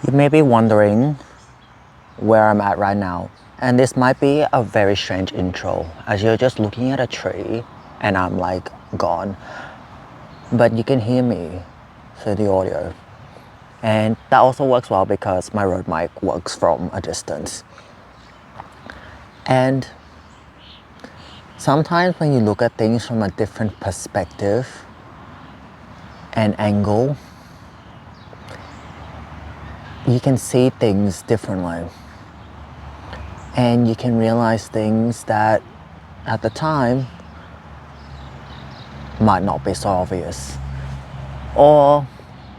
You may be wondering where I'm at right now, and this might be a very strange intro as you're just looking at a tree and I'm like gone, but you can hear me through the audio, and that also works well because my Rode mic works from a distance. And sometimes when you look at things from a different perspective and angle, you can see things differently, and you can realize things that at the time might not be so obvious, or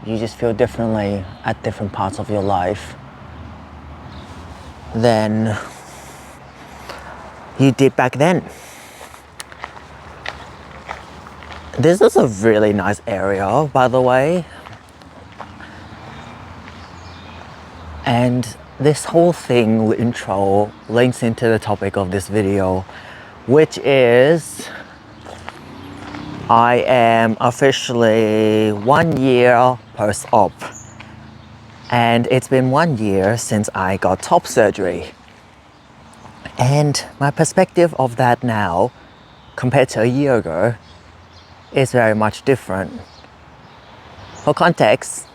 you just feel differently at different parts of your life than you did back then. This is a really nice area, by the way. And this whole thing, intro, links into the topic of this video, which is I am officially 1 year post-op. And it's been 1 year since I got top surgery. And my perspective of that now, compared to a year ago, is very much different. For context,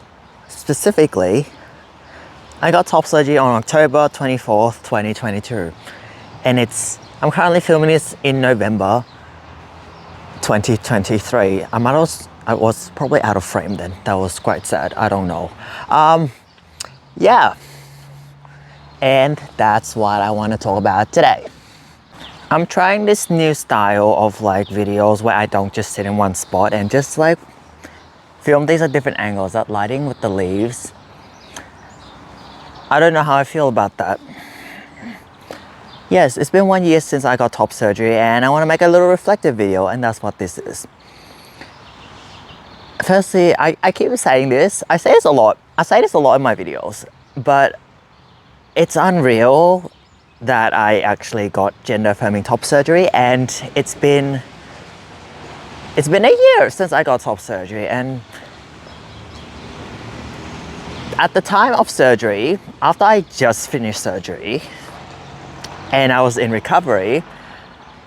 specifically, I got top surgery on October 24th, 2022. And I'm currently filming this in November 2023. I was probably out of frame then. That was quite sad. I don't know. Yeah. And that's what I want to talk about today. I'm trying this new style of like videos where I don't just sit in one spot and just like film these at different angles. That lighting with the leaves, I don't know how I feel about that. Yes, it's been 1 year since I got top surgery, and I want to make a little reflective video, and that's what this is. Firstly, I keep saying this. I say this a lot. I say this a lot in my videos, but it's unreal that I actually got gender-affirming top surgery, and it's been a year since I got top surgery. And at the time of surgery, after I just finished surgery and I was in recovery,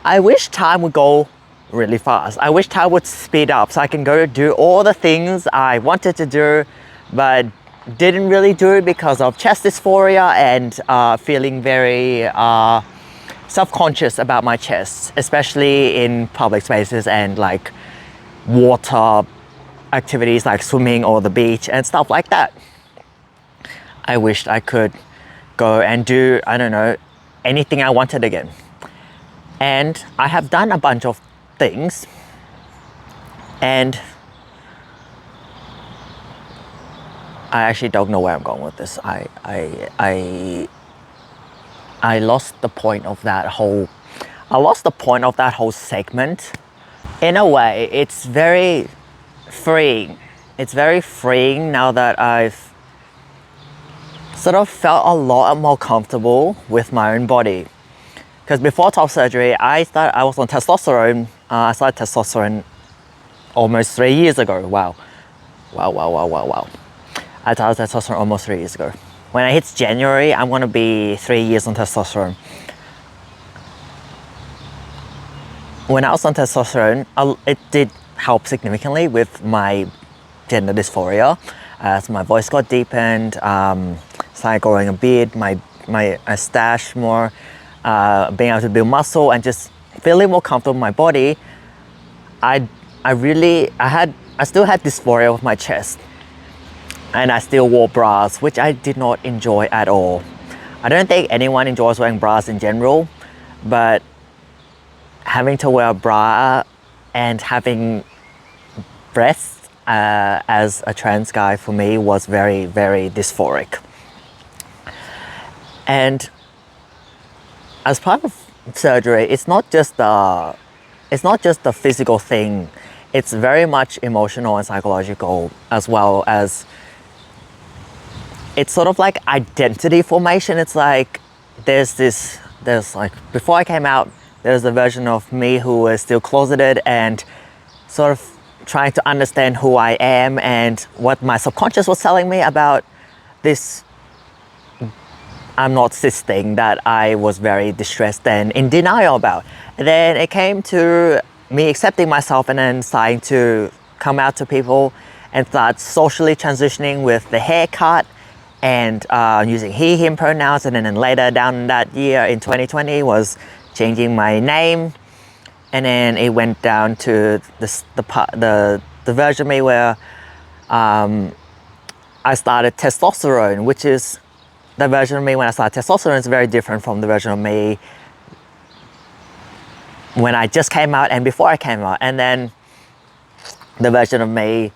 I wish time would go really fast. I wish time would speed up so I can go do all the things I wanted to do but didn't really do it because of chest dysphoria and feeling very self-conscious about my chest, especially in public spaces and like water activities like swimming or the beach and stuff like that. I wished I could go and do, I don't know, anything I wanted again. And I have done a bunch of things, and I actually don't know where I'm going with this. I lost the point of that whole segment. In a way, it's very freeing. It's very freeing now that I've sort of felt a lot more comfortable with my own body. Because before top surgery, I was on testosterone. I started testosterone almost 3 years ago. Wow. I started testosterone almost 3 years ago. When it hits January, I'm gonna be 3 years on testosterone. When I was on testosterone, it did help significantly with my gender dysphoria. As my voice got deepened, started growing a beard, my stash more, being able to build muscle and just feeling more comfortable in my body. I still had dysphoria with my chest, and I still wore bras, which I did not enjoy at all. I don't think anyone enjoys wearing bras in general, but having to wear a bra and having breasts as a trans guy for me was very, very dysphoric. And as part of surgery, it's not just the physical thing. It's very much emotional and psychological, as well as it's sort of like identity formation. It's like there's like, before I came out, there's a version of me who was still closeted and sort of trying to understand who I am and what my subconscious was telling me about this I'm not cysting that I was very distressed and in denial about. And then it came to me accepting myself and then starting to come out to people and start socially transitioning with the haircut and using he, him pronouns. And then later down that year in 2020 was changing my name. And then it went down to the version of me where I started testosterone, which is the version of me when I started testosterone is very different from the version of me when I just came out and before I came out. And then the version of me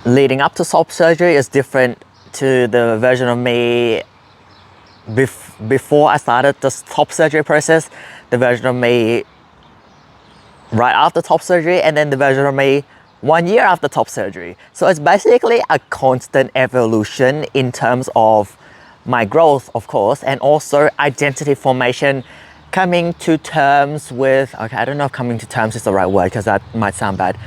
leading up to top surgery is different to the version of me before I started the top surgery process, the version of me right after top surgery, and then the version of me 1 year after top surgery. So it's basically a constant evolution in terms of my growth, of course, and also identity formation, coming to terms with, okay, I don't know if coming to terms is the right word because that might sound bad.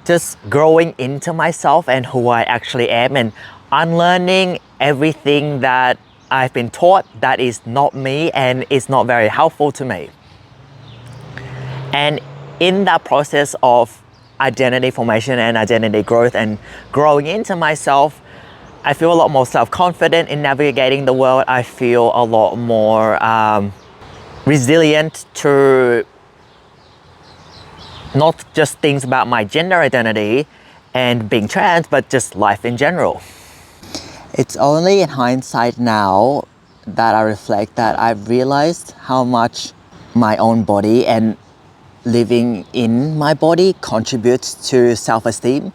Just growing into myself and who I actually am and unlearning everything that I've been taught that is not me and is not very helpful to me. And in that process of identity formation and identity growth and growing into myself, I feel a lot more self-confident in navigating the world. I feel a lot more resilient to not just things about my gender identity and being trans, but just life in general. It's only in hindsight now that I reflect that I've realized how much my own body and living in my body contributes to self-esteem.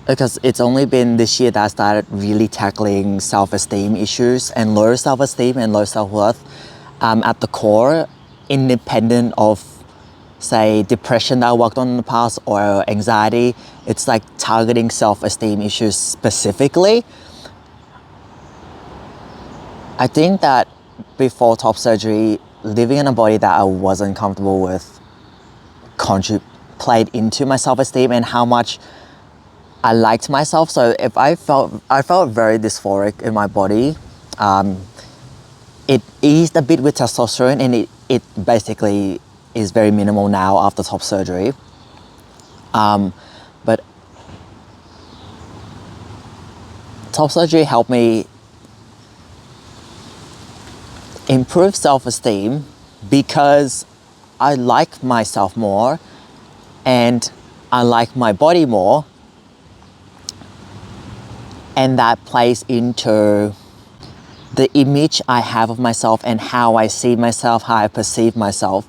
Because it's only been this year that I started really tackling self-esteem issues and low self-esteem and low self-worth at the core, independent of, say, depression that I worked on in the past or anxiety. It's like targeting self-esteem issues specifically. I think that before top surgery, living in a body that I wasn't comfortable with played into my self-esteem and how much I liked myself. So if I felt very dysphoric in my body, it eased a bit with testosterone, and it basically is very minimal now after top surgery. But top surgery helped me improve self-esteem because I like myself more and I like my body more, and that plays into the image I have of myself and how I see myself, how I perceive myself.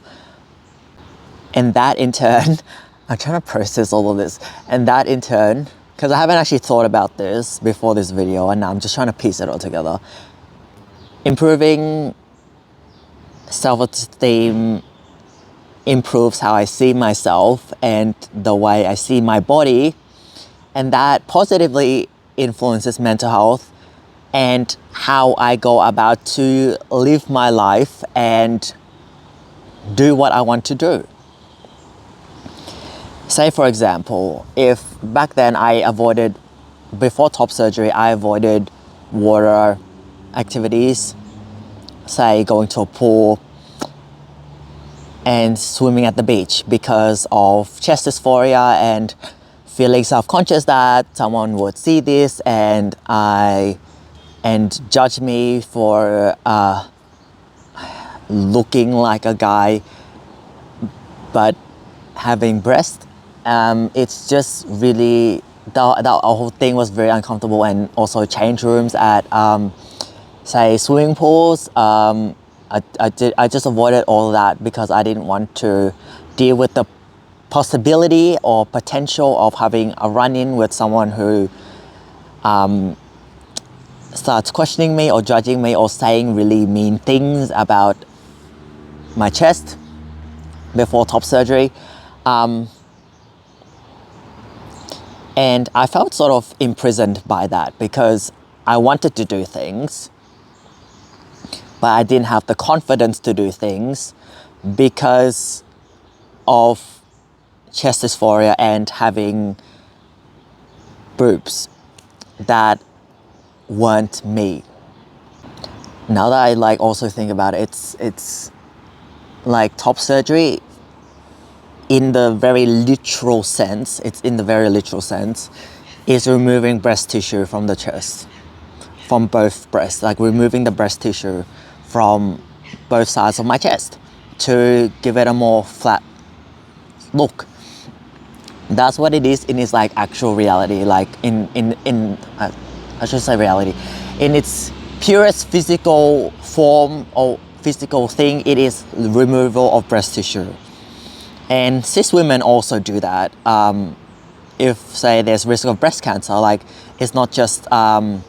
And that in turn, I'm trying to process all of this, and that in turn, because I haven't actually thought about this before this video and now I'm just trying to piece it all together. Improving self-esteem improves how I see myself and the way I see my body, and that positively influences mental health and how I go about to live my life and do what I want to do. Say for example, if back then before top surgery, I avoided water activities, say going to a pool and swimming at the beach because of chest dysphoria and feeling self-conscious that someone would see this and judge me for looking like a guy but having breasts. It's just really, the whole thing was very uncomfortable, and also change rooms at say swimming pools. I just avoided all of that because I didn't want to deal with the possibility or potential of having a run-in with someone who starts questioning me or judging me or saying really mean things about my chest before top surgery. And I felt sort of imprisoned by that because I wanted to do things, but I didn't have the confidence to do things because of chest dysphoria and having boobs. that weren't me. Now that I like also think about it, it's like top surgery in the very literal sense, is removing breast tissue from the chest, from both breasts, like removing the breast tissue from both sides of my chest to give it a more flat look. That's what it is in its like actual reality, like I should say reality, in its purest physical form or physical thing, it is removal of breast tissue. And cis women also do that. If say there's risk of breast cancer, like it's not just trans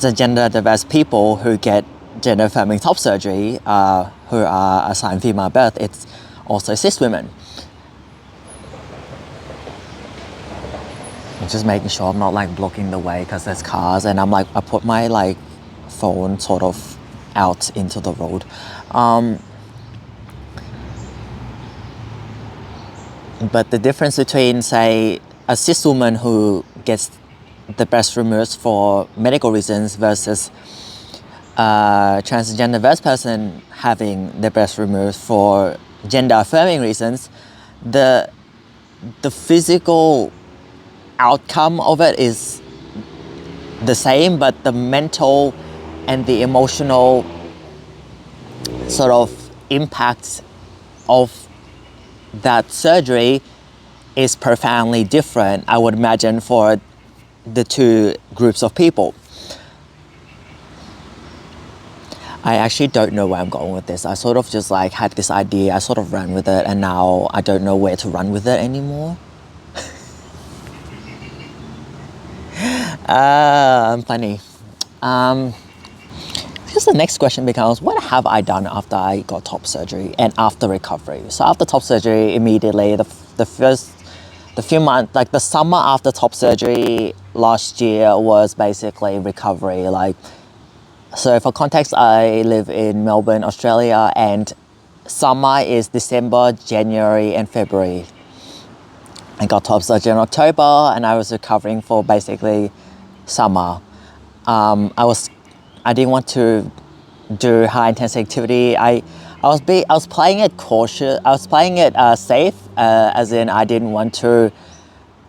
and gender diverse people who get gender affirming top surgery who are assigned female birth, it's also cis women. I'm just making sure I'm not like blocking the way because there's cars, and I put my like phone sort of out into the road. But the difference between, say, a cis woman who gets the breast removed for medical reasons versus a transgender diverse person having the breast removed for gender affirming reasons, the physical outcome of it is the same, but the mental and the emotional sort of impact of that surgery is profoundly different, I would imagine, for the two groups of people. I actually don't know where I'm going with this. I sort of just like had this idea, I sort of ran with it, and now I don't know where to run with it anymore. I'm funny. Because the next question becomes, what have I done after I got top surgery and after recovery? So after top surgery, immediately, the few months, like the summer after top surgery last year was basically recovery. Like, so for context, I live in Melbourne, Australia, and summer is December, January, and February. I got top surgery in October, and I was recovering for basically summer. I didn't want to do high intensity activity. I was playing it cautious. I was playing it safe, as in I didn't want to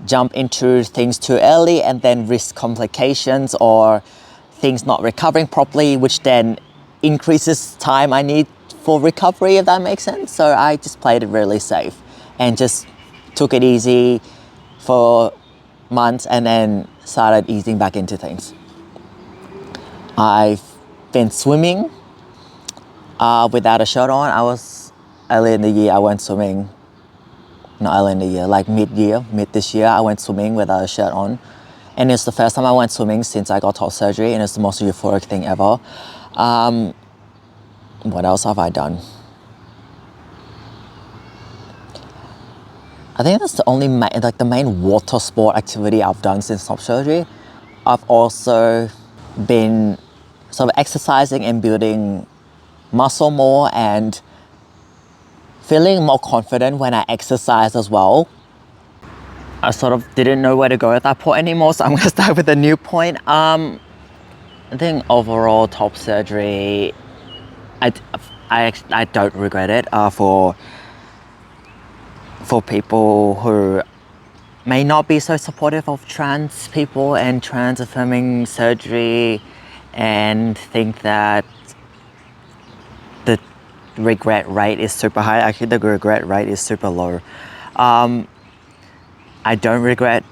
jump into things too early and then risk complications or things not recovering properly, which then increases time I need for recovery, if that makes sense. So I just played it really safe and just took it easy for months and then started easing back into things. I've been swimming without a shirt on. I was early in the year, I went swimming. Not early in the year, like mid this year, I went swimming without a shirt on. And it's the first time I went swimming since I got top surgery, and it's the most euphoric thing ever. What else have I done? I think that's the only the main water sport activity I've done since top surgery. I've also been sort of exercising and building muscle more and feeling more confident when I exercise as well. I sort of didn't know where to go at that point anymore, so I'm going to start with a new point. I think overall top surgery, I don't regret it for people who may not be so supportive of trans people and trans affirming surgery and think that the regret rate is super high. Actually, the regret rate is super low. I don't regret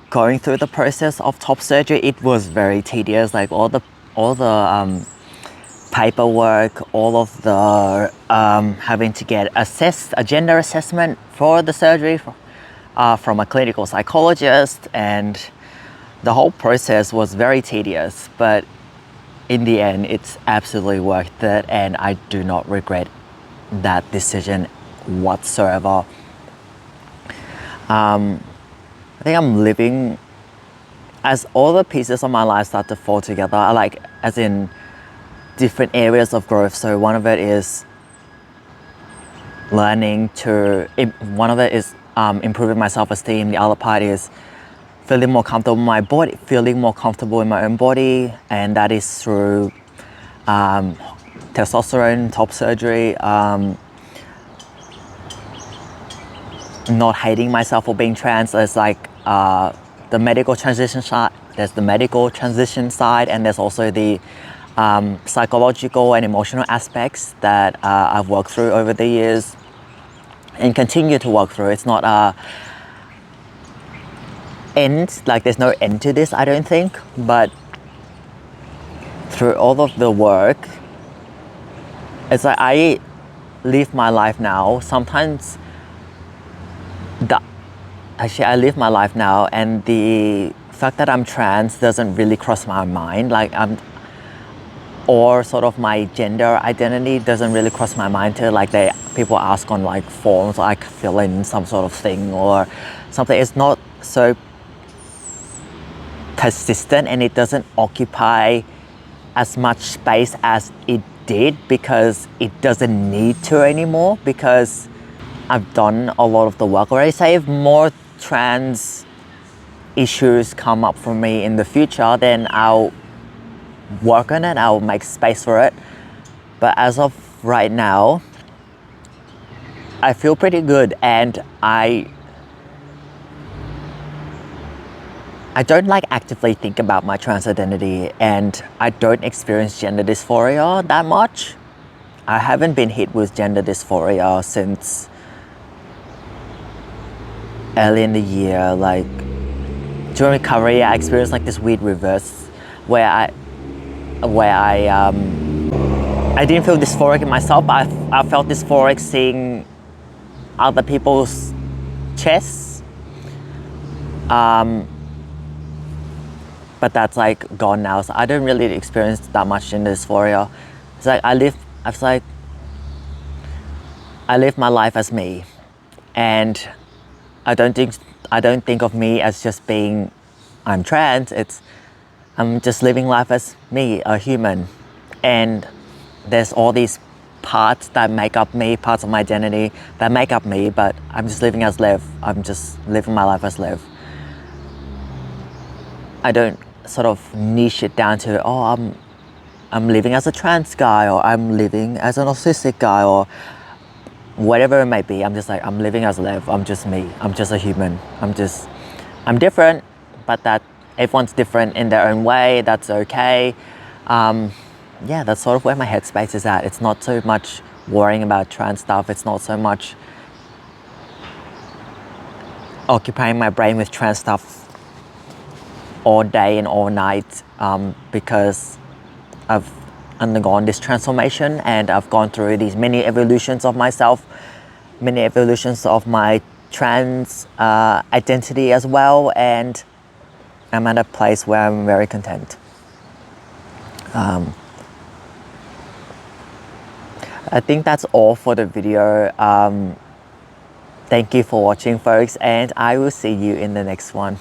going through the process of top surgery. It was very tedious, like all the paperwork, all of the having to get a gender assessment for the surgery from a clinical psychologist, and the whole process was very tedious, but in the end it's absolutely worth it, and I do not regret that decision whatsoever. I think I'm living, as all the pieces of my life start to fall together, as in different areas of growth. So one of it is improving my self-esteem. The other part is feeling more comfortable in my body, feeling more comfortable in my own body, and that is through testosterone, top surgery, not hating myself for being trans. There's like the medical transition side, there's the medical transition side, and there's also the psychological and emotional aspects that I've worked through over the years and continue to work through. It's not end, like there's no end to this, I don't think, but through all of the work, it's like I live my life now. Sometimes I live my life now, and the fact that I'm trans doesn't really cross my mind. Like or sort of my gender identity doesn't really cross my mind till like people ask on like forms, like fill in some sort of thing or something. It's not so persistent, and it doesn't occupy as much space as it did because it doesn't need to anymore, because I've done a lot of the work already. Say if more trans issues come up for me in the future, then I'll work on it, I'll make space for it. But as of right now, I feel pretty good, and I don't like actively think about my trans identity, and I don't experience gender dysphoria that much. I haven't been hit with gender dysphoria since early in the year. Like during recovery, I experienced like this weird reverse where I didn't feel dysphoric in myself, but I felt dysphoric seeing other people's chests. But that's like gone now, so I don't really experience that much gender dysphoria. It's like I live my life as me, and I don't think of me as just being I'm trans. I'm just living life as me, a human, and there's all these parts that make up me, parts of my identity that make up me, but I'm just living as Lev. I'm just living my life as Lev. I don't sort of niche it down to, oh, I'm living as a trans guy, or I'm living as an autistic guy, or whatever it may be. I'm just like, I'm living as Lev. I'm just me. I'm just a human. I'm different, but that everyone's different in their own way. That's okay. Yeah, that's sort of where my headspace is at. It's not so much worrying about trans stuff. It's not so much occupying my brain with trans stuff all day and all night, because I've undergone this transformation, and I've gone through these many evolutions of myself, many evolutions of my trans identity as well, and I'm at a place where I'm very content. I think that's all for the video. Thank you for watching, folks, and I will see you in the next one.